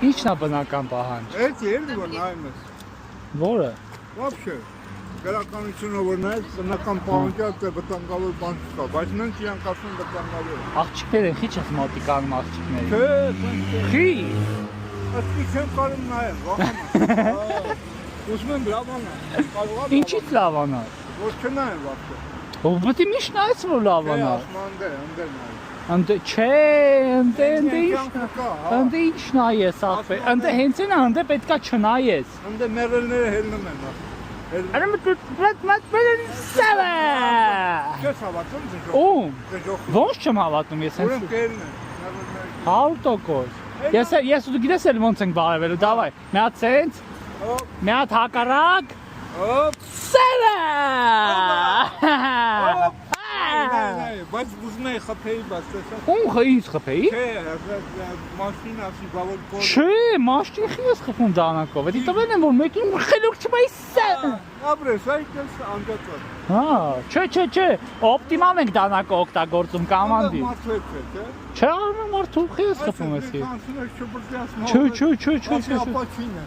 Ինչն է բնական պահանջ։ Այդ երբ որ նայում ես։ Որը։ Вообще գրականությունը որ նայես բնական պահանջը վտանգավոր բան չկա, բայց մենք իրանք ասում վտանգավոր։ Աղջիկներ են, քիչ ես մոտիկ անում աղջիկների։ Չէ, Խի։ ասի չեմ կարող նայել, վախենա։ Ուզում եմ լավանա։ Ինչի՞ց լավանա։ Որ չնայեմ вообще։ Ո՞վ պետք է միշտ նայես որ լավանա։ Ասմանդե, ընդեր նայեմ։ Ընդ չէ, ընդ ինչ նայես ախպե։ Ընդ հենց այնա, ընդ պետքա չնայես։ Ընդ մերելները հելնում են։ Արա մտ սավա։ Չես հավատում դժոխք։ Ո՞ւմ։ Դժոխք։ Ոնց չեմ հավատում ես հենց։ Ուրեմն կերն են։ 100%։ Ես դու գիտես էլ ոնց ենք բարևելու, դավայ։ Մի հատ սենց, մի հատ հակառակ։ Հոպ։ Սավա։ Բայց ուզում եմ խփեի, բայց տեսա։ Ում խից խփեի։ Չէ, մաշին ասի բավոլ կոր։ Չէ, մաշտի ես խփում դանակով։ Էդի տվել եմ որ մեկին խելոք չմայ սա։ Ապրես, այդ դες անդածա։ Հա, չէ, օպտիմալ ենք դանակը օգտագործում կամանդի։ Մարդուց է, չէ։ Չէ, արմա մարդու խես խփում ես։ Չէ, Չէ։ ապաչինը։